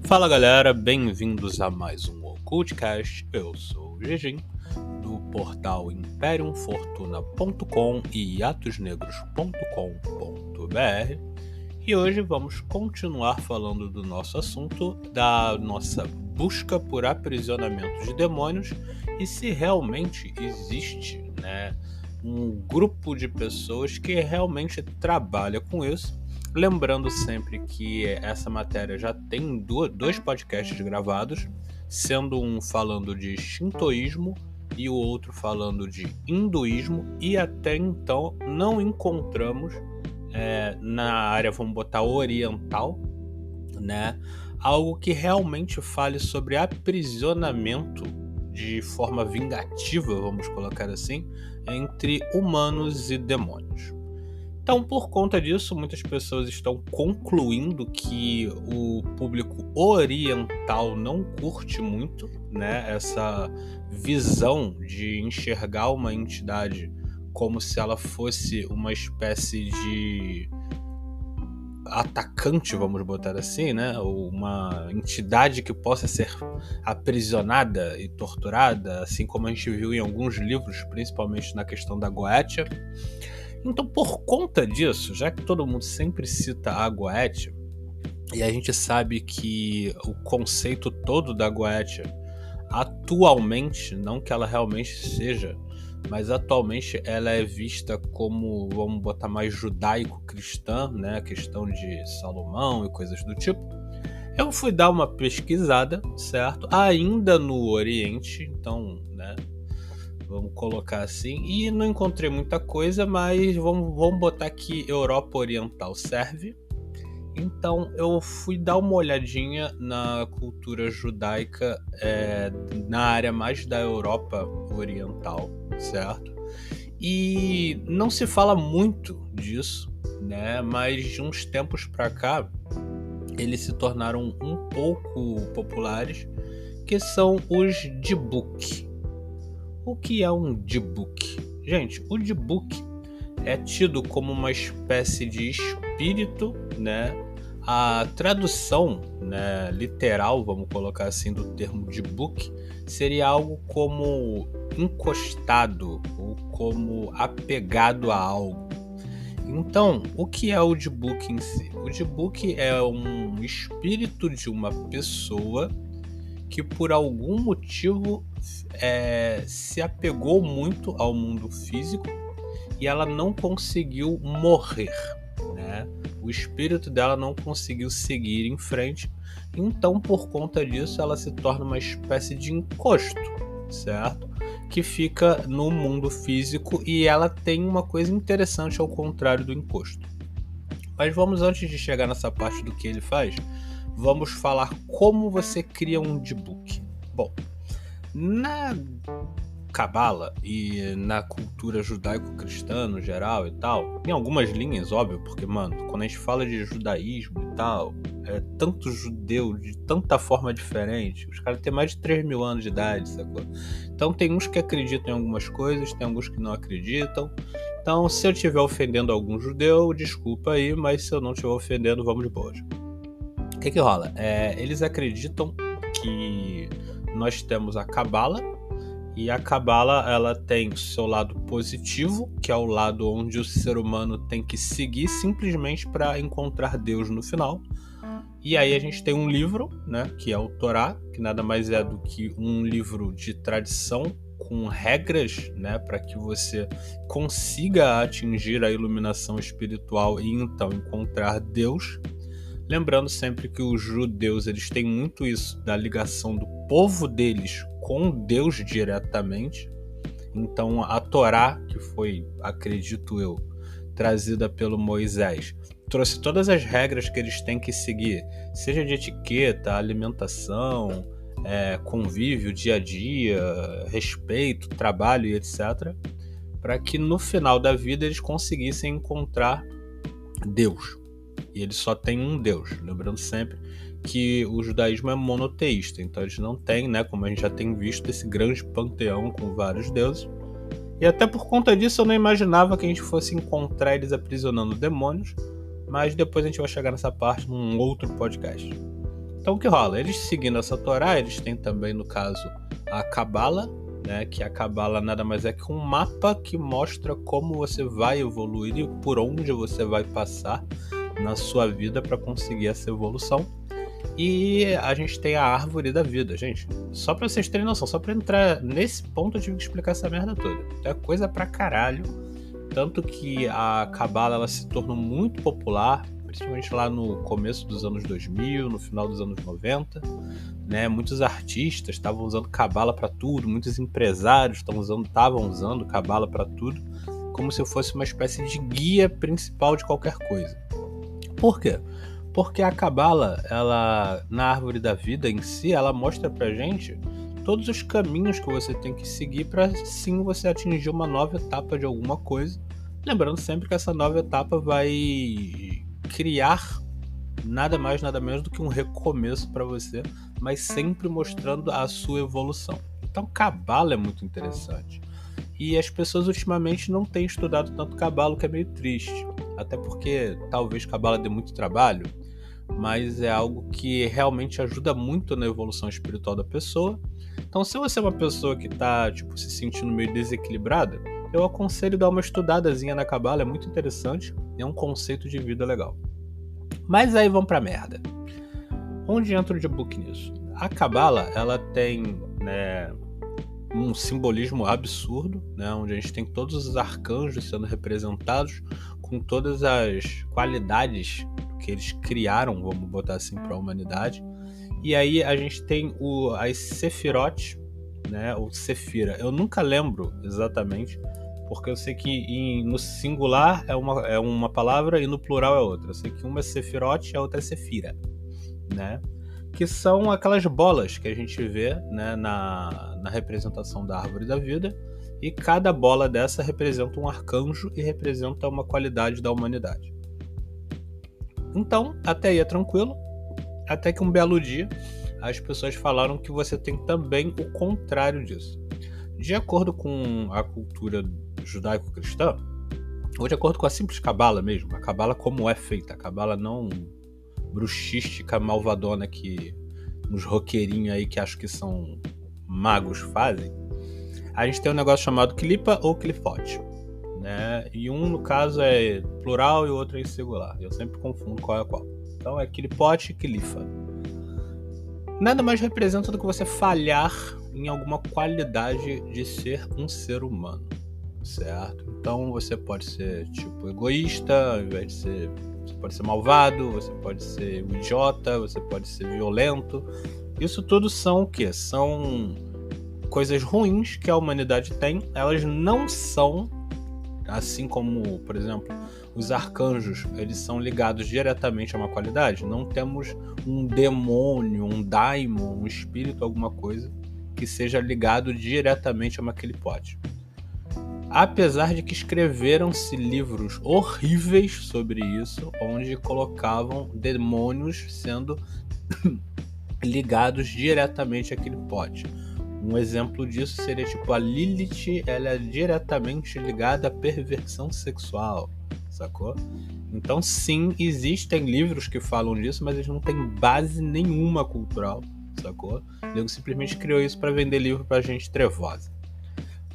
Fala galera, bem-vindos a mais um Occultcast. Eu sou o Gegin, do portal imperiumfortuna.com e atosnegros.com.br, e hoje vamos continuar falando do nosso assunto, da nossa busca por aprisionamento de demônios e se realmente existe, um grupo de pessoas que realmente trabalha com isso. Lembrando sempre que essa matéria já tem dois podcasts gravados, sendo um falando de shintoísmo e o outro falando de hinduísmo, e até então não encontramos na área, vamos botar, oriental, algo que realmente fale sobre aprisionamento de forma vingativa, vamos colocar assim, entre humanos e demônios. Então, por conta disso, muitas pessoas estão concluindo que o público oriental não curte muito, essa visão de enxergar uma entidade como se ela fosse uma espécie de atacante, vamos botar assim, ou uma entidade que possa ser aprisionada e torturada, assim como a gente viu em alguns livros, principalmente na questão da Goetia. Então, por conta disso, já que todo mundo sempre cita a Goetia, e a gente sabe que o conceito todo da Goetia, atualmente, não que ela realmente seja, mas atualmente ela é vista como, vamos botar, mais judaico-cristã, a questão de Salomão e coisas do tipo. Eu fui dar uma pesquisada, certo? Ainda no Oriente, então, vamos colocar assim, e não encontrei muita coisa, mas vamos botar que Europa Oriental serve. Então eu fui dar uma olhadinha na cultura judaica na área mais da Europa Oriental, certo? E não se fala muito disso, mas de uns tempos pra cá eles se tornaram um pouco populares, que são os Dybbuk. O que é um Dybbuk? Gente, o Dybbuk é tido como uma espécie de espírito, A tradução, literal, vamos colocar assim, do termo Dybbuk seria algo como encostado ou como apegado a algo. Então, o que é o Dybbuk em si? O Dybbuk é um espírito de uma pessoa que por algum motivo se apegou muito ao mundo físico e ela não conseguiu morrer, O espírito dela não conseguiu seguir em frente, então por conta disso ela se torna uma espécie de encosto, certo? Que fica no mundo físico, e ela tem uma coisa interessante ao contrário do encosto. Mas vamos, antes de chegar nessa parte do que ele faz, vamos falar como você cria um Dybbuk. Bom, na Cabala e na cultura judaico-cristã no geral e tal, em algumas linhas, óbvio, porque, quando a gente fala de judaísmo e tal, é tanto judeu de tanta forma diferente, os caras têm mais de 3.000 anos de idade, sacou? Então tem uns que acreditam em algumas coisas, tem alguns que não acreditam. Então, se eu estiver ofendendo algum judeu, desculpa aí, mas se eu não estiver ofendendo, vamos de boas. O que rola? Eles acreditam que nós temos a Cabala, e a Cabala, ela tem o seu lado positivo, que é o lado onde o ser humano tem que seguir simplesmente para encontrar Deus no final. E aí a gente tem um livro, que é o Torá, que nada mais é do que um livro de tradição com regras, para que você consiga atingir a iluminação espiritual e então encontrar Deus. Lembrando sempre que os judeus, eles têm muito isso da ligação do povo deles com Deus diretamente. Então a Torá, que foi, acredito eu, trazida pelo Moisés, trouxe todas as regras que eles têm que seguir, seja de etiqueta, alimentação, convívio, dia a dia, respeito, trabalho e etc., para que no final da vida eles conseguissem encontrar Deus. E eles só têm um Deus, lembrando sempre que o judaísmo é monoteísta, então eles não têm, como a gente já tem visto, esse grande panteão com vários deuses. E até por conta disso eu não imaginava que a gente fosse encontrar eles aprisionando demônios, mas depois a gente vai chegar nessa parte num outro podcast. Então o que rola? Eles seguindo essa Torá, eles têm também, no caso, a Cabala, né? Que a Cabala nada mais é que um mapa que mostra como você vai evoluir e por onde você vai passar na sua vida para conseguir essa evolução. E a gente tem a árvore da vida, gente. Só pra vocês terem noção, só pra entrar nesse ponto eu tive que explicar essa merda toda. Então é coisa pra caralho. Tanto que a Cabala ela se tornou muito popular, principalmente lá no começo dos anos 2000, no final dos anos 90. Né? Muitos artistas estavam usando Cabala pra tudo, muitos empresários estavam usando Cabala pra tudo, como se fosse uma espécie de guia principal de qualquer coisa. Por quê? Porque a Cabala, ela, na árvore da vida em si, ela mostra pra gente todos os caminhos que você tem que seguir para sim você atingir uma nova etapa de alguma coisa. Lembrando sempre que essa nova etapa vai criar nada mais, nada menos do que um recomeço para você, mas sempre mostrando a sua evolução. Então, Cabala é muito interessante. E as pessoas ultimamente não têm estudado tanto Cabala, o que é meio triste. Até porque talvez Cabala dê muito trabalho, mas é algo que realmente ajuda muito na evolução espiritual da pessoa. Então, se você é uma pessoa que está se sentindo meio desequilibrada, eu aconselho dar uma estudadazinha na Cabala, é muito interessante, é um conceito de vida legal. Mas aí vamos pra merda. Onde entra o D-Book nisso? A Cabala, ela tem, né, um simbolismo absurdo, né, onde a gente tem todos os arcanjos sendo representados com todas as qualidades que eles criaram, vamos botar assim, para a humanidade. E aí a gente tem as Sefirot, né, ou Sefira. Eu nunca lembro exatamente, porque eu sei que no singular é uma palavra e no plural é outra. Eu sei que uma é Sefirot e a outra é Sefira, né? Que são aquelas bolas que a gente vê, né, na representação da árvore da vida, e cada bola dessa representa um arcanjo e representa uma qualidade da humanidade. Então, até aí é tranquilo, até que um belo dia as pessoas falaram que você tem também o contrário disso. De acordo com a cultura judaico-cristã, ou de acordo com a simples Cabala mesmo, a Cabala como é feita, a Cabala não bruxística malvadona que uns roqueirinhos aí que acham que são magos fazem, a gente tem um negócio chamado Klipa ou Clifote, né? E um, no caso, é plural e o outro é singular. Eu sempre confundo qual é qual. Então é Clipote e Clifa. Nada mais representa do que você falhar em alguma qualidade de ser um ser humano, certo? Então você pode ser egoísta, ao invés de ser... Você pode ser malvado, você pode ser um idiota, você pode ser violento. Isso tudo são o quê? São coisas ruins que a humanidade tem. Elas não são, assim como, por exemplo, os arcanjos, eles são ligados diretamente a uma qualidade. Não temos um demônio, um daimon, um espírito, alguma coisa que seja ligado diretamente a uma clipote. Apesar de que escreveram-se livros horríveis sobre isso, onde colocavam demônios sendo ligados diretamente àquele pote. Um exemplo disso seria a Lilith, ela é diretamente ligada à perversão sexual, sacou? Então sim, existem livros que falam disso, mas eles não têm base nenhuma cultural, sacou? Ele simplesmente criou isso para vender livro pra gente trevosa.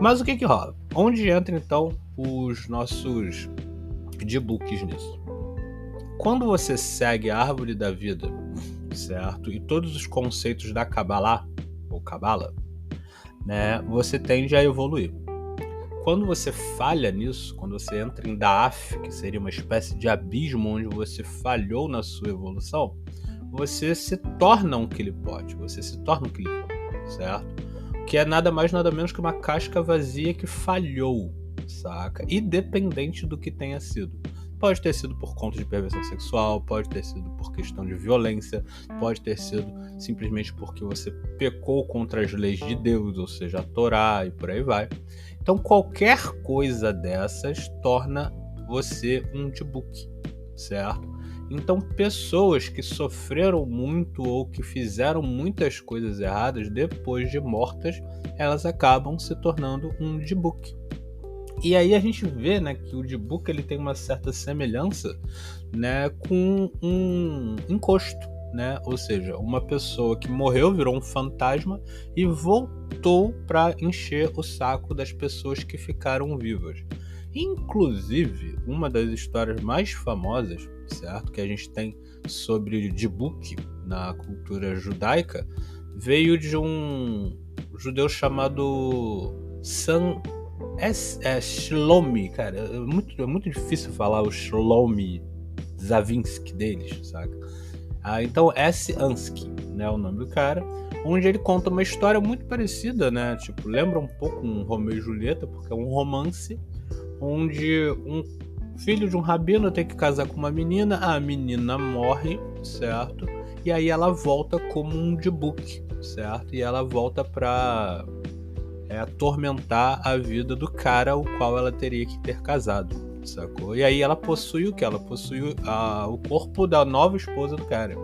Mas o que rola? Onde entra então os nossos D-Books nisso? Quando você segue a árvore da vida, certo? E todos os conceitos da Kabbalah, ou Kabbalah, né? Você tende a evoluir. Quando você falha nisso, quando você entra em Da'af, que seria uma espécie de abismo onde você falhou na sua evolução, você se torna um Clipote, você se torna um Clipo, certo? Que é nada mais nada menos que uma casca vazia que falhou, saca? Independente do que tenha sido. Pode ter sido por conta de perversão sexual, pode ter sido por questão de violência, pode ter sido simplesmente porque você pecou contra as leis de Deus, ou seja, a Torá e por aí vai. Então qualquer coisa dessas torna você um D-Book, certo? Então pessoas que sofreram muito ou que fizeram muitas coisas erradas depois de mortas, elas acabam se tornando um D-Book. E aí a gente vê, né, que o D-Book ele tem uma certa semelhança, né, com um encosto, né? Ou seja, uma pessoa que morreu, virou um fantasma e voltou para encher o saco das pessoas que ficaram vivas. Inclusive, uma das histórias mais famosas, certo, que a gente tem sobre Dybbuk na cultura judaica, veio de um judeu chamado Shlomi, cara. É muito difícil falar o Shlomi Zavinsky deles, saca? Então S. Ansky, né, o nome do cara, onde ele conta uma história muito parecida, né? Tipo, lembra um pouco um Romeu e Julieta, porque é um romance onde um filho de um rabino tem que casar com uma menina, a menina morre, certo? E aí ela volta como um Dybbuk, certo? E ela volta pra atormentar a vida do cara ao qual ela teria que ter casado, sacou? E aí ela possui o que? Ela possui o corpo da nova esposa do cara.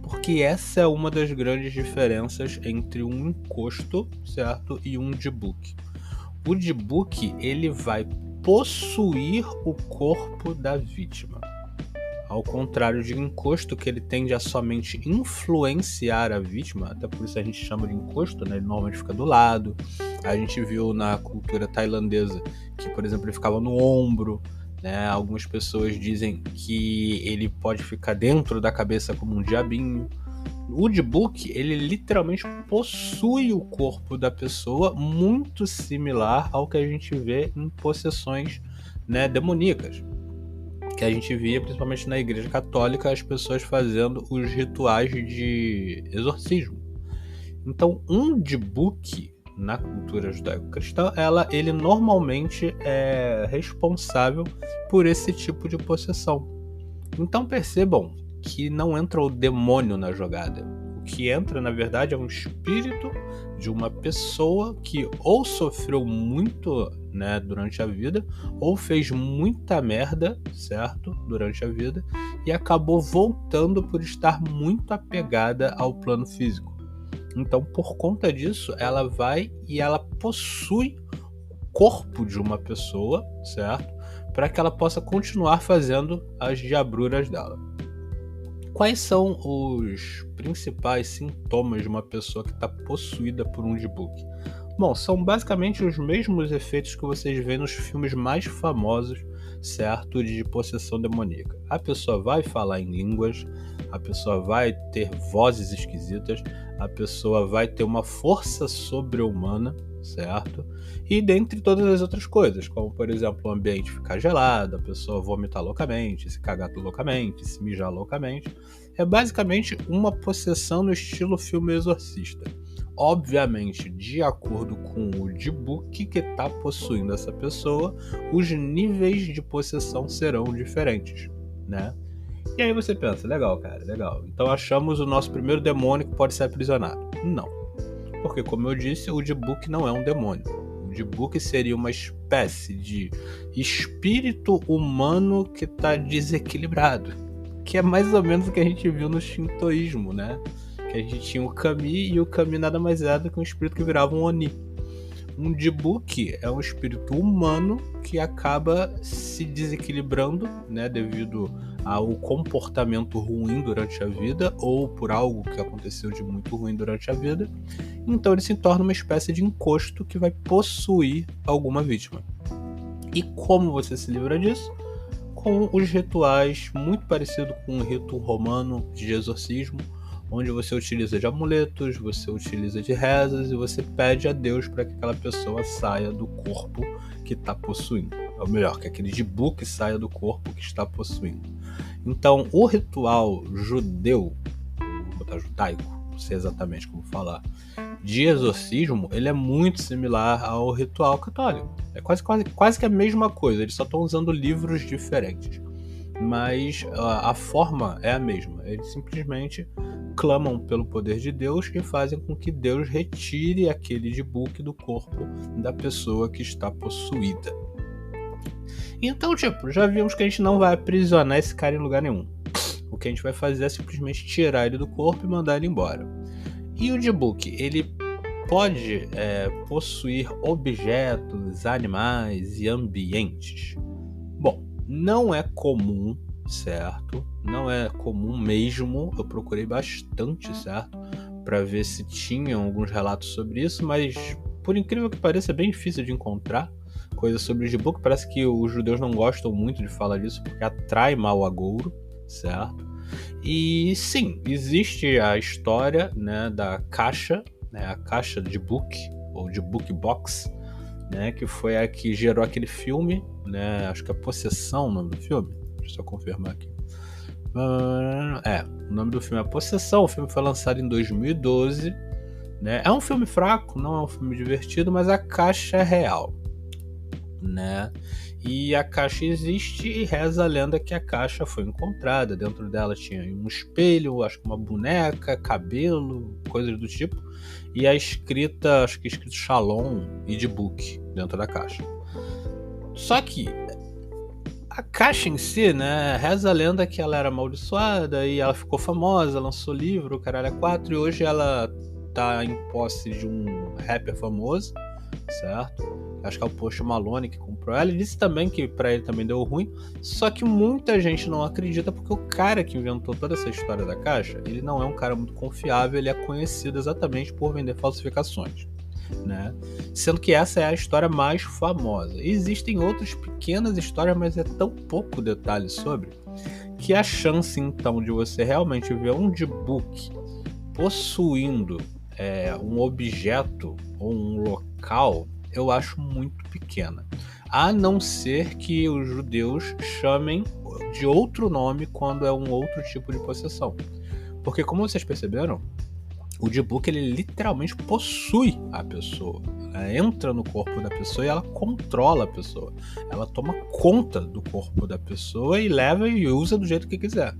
Porque essa é uma das grandes diferenças entre um encosto, certo? E um Dybbuk. O Dybbuk, ele vai possuir o corpo da vítima. Ao contrário de encosto, que ele tende a somente influenciar a vítima, até por isso a gente chama de encosto, né? Ele normalmente fica do lado. A gente viu na cultura tailandesa que, por exemplo, ele ficava no ombro, né? Algumas pessoas dizem que ele pode ficar dentro da cabeça como um diabinho. O Dybbuk, ele literalmente possui o corpo da pessoa, muito similar ao que a gente vê em possessões, né, demoníacas. Que a gente via principalmente na Igreja Católica as pessoas fazendo os rituais de exorcismo. Então, um Dybbuk na cultura judaico-cristã, ele normalmente é responsável por esse tipo de possessão. Então percebam que não entra o demônio na jogada. O que entra, na verdade, é um espírito de uma pessoa que ou sofreu muito, né, durante a vida, ou fez muita merda, certo, durante a vida, e acabou voltando por estar muito apegada ao plano físico. Então, por conta disso, ela vai e ela possui o corpo de uma pessoa, certo, para que ela possa continuar fazendo as diabruras dela. Quais são os principais sintomas de uma pessoa que está possuída por um Dybbuk? Bom, são basicamente os mesmos efeitos que vocês veem nos filmes mais famosos, certo, de possessão demoníaca. A pessoa vai falar em línguas, a pessoa vai ter vozes esquisitas, a pessoa vai ter uma força sobre-humana, certo? E dentre todas as outras coisas, como por exemplo o ambiente ficar gelado, a pessoa vomitar loucamente, se cagar loucamente, se mijar loucamente. É basicamente uma possessão no estilo filme Exorcista. Obviamente, de acordo com o Dybbuk que está possuindo essa pessoa, os níveis de possessão serão diferentes, né? E aí você pensa, legal, cara, legal. Então achamos o nosso primeiro demônio que pode ser aprisionado. Não. Porque, como eu disse, o Dybbuk não é um demônio. O Dybbuk seria uma espécie de espírito humano que está desequilibrado. Que é mais ou menos o que a gente viu no shintoísmo, né? Que a gente tinha o Kami, e o Kami nada mais é do que um espírito que virava um Oni. Um Dybbuk é um espírito humano que acaba se desequilibrando, né, devido ao comportamento ruim durante a vida ou por algo que aconteceu de muito ruim durante a vida. Então ele se torna uma espécie de encosto que vai possuir alguma vítima. E como você se livra disso? Com os rituais muito parecidos com o rito romano de exorcismo, onde você utiliza de amuletos, você utiliza de rezas e você pede a Deus para que aquela pessoa saia do corpo que está possuindo. Ou melhor, que aquele Dybbuk saia do corpo que está possuindo. Então, o ritual judeu, vou botar judaico, não sei exatamente como falar, de exorcismo, ele é muito similar ao ritual católico. É quase que a mesma coisa, eles só estão usando livros diferentes. Mas a forma é a mesma. Eles simplesmente clamam pelo poder de Deus e fazem com que Deus retire aquele Dybbuk do corpo da pessoa que está possuída. Então, já vimos que a gente não vai aprisionar esse cara em lugar nenhum. O que a gente vai fazer é simplesmente tirar ele do corpo e mandar ele embora. E o Dybbuk, ele pode possuir objetos, animais e ambientes. Bom, não é comum, certo? Não é comum mesmo, eu procurei bastante, certo? Para ver se tinham alguns relatos sobre isso, mas por incrível que pareça é bem difícil de encontrar coisas sobre o Jibuk. Parece que os judeus não gostam muito de falar disso porque atrai mau agouro, certo? E sim, existe a história, né, da caixa, né, a caixa de book, ou de book box, né, que foi a que gerou aquele filme, né, acho que é Possessão o nome do filme, deixa eu só confirmar aqui. O nome do filme é Possessão, o filme foi lançado em 2012, né, é um filme fraco, não é um filme divertido, mas a caixa é real, né? E a caixa existe e reza a lenda que a caixa foi encontrada. Dentro dela tinha um espelho, acho que uma boneca, cabelo, coisas do tipo. E a escrita, acho que escrito Shalom e de Book dentro da caixa. Só que a caixa em si, né, reza a lenda que ela era amaldiçoada e ela ficou famosa, lançou livro, caralho, 4, e hoje ela tá em posse de um rapper famoso, certo? Acho que é o Post Malone que comprou ela. Ele disse também que pra ele também deu ruim. Só que muita gente não acredita porque o cara que inventou toda essa história da caixa, ele não é um cara muito confiável. Ele é conhecido exatamente por vender falsificações, né? Sendo que essa é a história mais famosa. Existem outras pequenas histórias, mas é tão pouco detalhe sobre que a chance então de você realmente ver um Jibuk possuindo um objeto ou um local, eu acho muito pequena. A não ser que os judeus chamem de outro nome quando é um outro tipo de possessão. Porque, como vocês perceberam, o Jibuk ele literalmente possui a pessoa. Ela entra no corpo da pessoa e ela controla a pessoa. Ela toma conta do corpo da pessoa e leva e usa do jeito que quiser.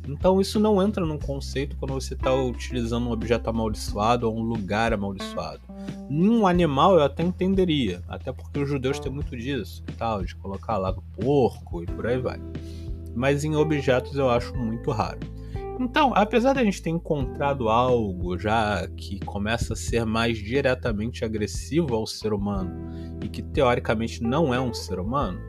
Então isso não entra num conceito quando você está utilizando um objeto amaldiçoado ou um lugar amaldiçoado. Num animal eu até entenderia, até porque os judeus têm muito disso, tal, de colocar lá no porco e por aí vai. Mas em objetos eu acho muito raro. Então, apesar da gente ter encontrado algo já que começa a ser mais diretamente agressivo ao ser humano e que teoricamente não é um ser humano,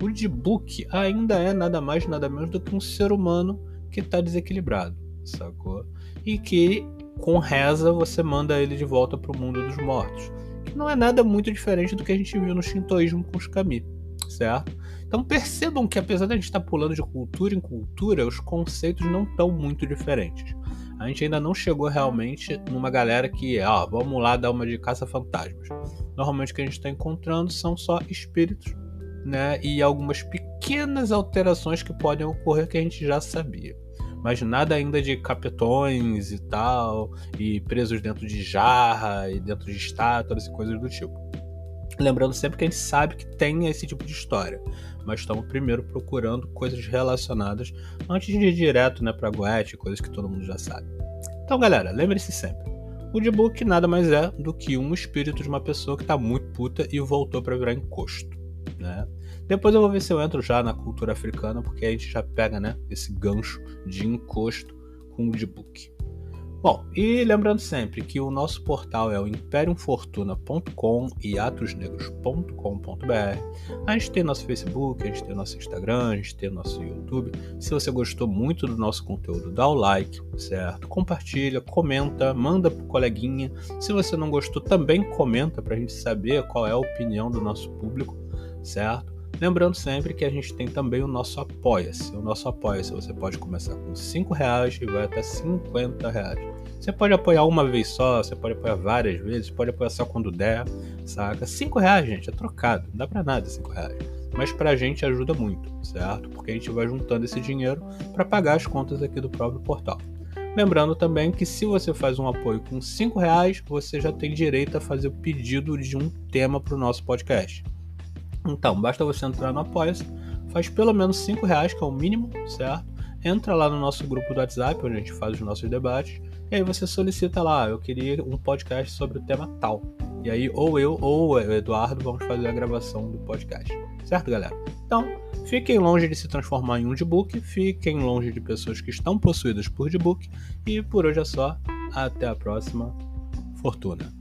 o Jibuk ainda é nada mais nada menos do que um ser humano que está desequilibrado, sacou? E que com reza você manda ele de volta para o mundo dos mortos, que não é nada muito diferente do que a gente viu no shintoísmo com os kami, certo? Então percebam que apesar de a gente estar pulando de cultura em cultura, os conceitos não estão muito diferentes. A gente ainda não chegou realmente numa galera que, vamos lá dar uma de caça-fantasmas. Normalmente o que a gente está encontrando são só espíritos, né? E algumas pequenas alterações que podem ocorrer que a gente já sabia. Mas nada ainda de capetões e tal, e presos dentro de jarra e dentro de estátuas e coisas do tipo. Lembrando sempre que a gente sabe que tem esse tipo de história, mas estamos primeiro procurando coisas relacionadas antes de ir direto, né, para Goethe, coisas que todo mundo já sabe. Então, galera, lembre-se sempre, o Jibuk nada mais é do que um espírito de uma pessoa que está muito puta e voltou para virar encosto, né? Depois eu vou ver se eu entro já na cultura africana, porque a gente já pega, né, esse gancho de encosto com o Jibuk. Bom, e lembrando sempre que o nosso portal é o imperiumfortuna.com e atosnegros.com.br. A gente tem nosso Facebook, a gente tem nosso Instagram, a gente tem nosso YouTube. Se você gostou muito do nosso conteúdo, dá o like, certo? Compartilha, comenta, manda pro coleguinha. Se você não gostou, também comenta pra gente saber qual é a opinião do nosso público, certo? Lembrando sempre que a gente tem também o nosso Apoia-se. O nosso Apoia-se você pode começar com R$5 e vai até R$50. Você pode apoiar uma vez só, você pode apoiar várias vezes, pode apoiar só quando der, saca? R$5, gente, é trocado, não dá pra nada R$5. Mas pra gente ajuda muito, certo? Porque a gente vai juntando esse dinheiro para pagar as contas aqui do próprio portal. Lembrando também que se você faz um apoio com R$5, você já tem direito a fazer o pedido de um tema para o nosso podcast. Então, basta você entrar no Apoia-se, faz pelo menos R$5, que é o mínimo, certo? Entra lá no nosso grupo do WhatsApp, onde a gente faz os nossos debates, e aí você solicita lá, eu queria um podcast sobre o tema tal. E aí, ou eu ou o Eduardo vamos fazer a gravação do podcast. Certo, galera? Então, fiquem longe de se transformar em um Jibuk, fiquem longe de pessoas que estão possuídas por Jibuk, e por hoje é só. Até a próxima. Fortuna.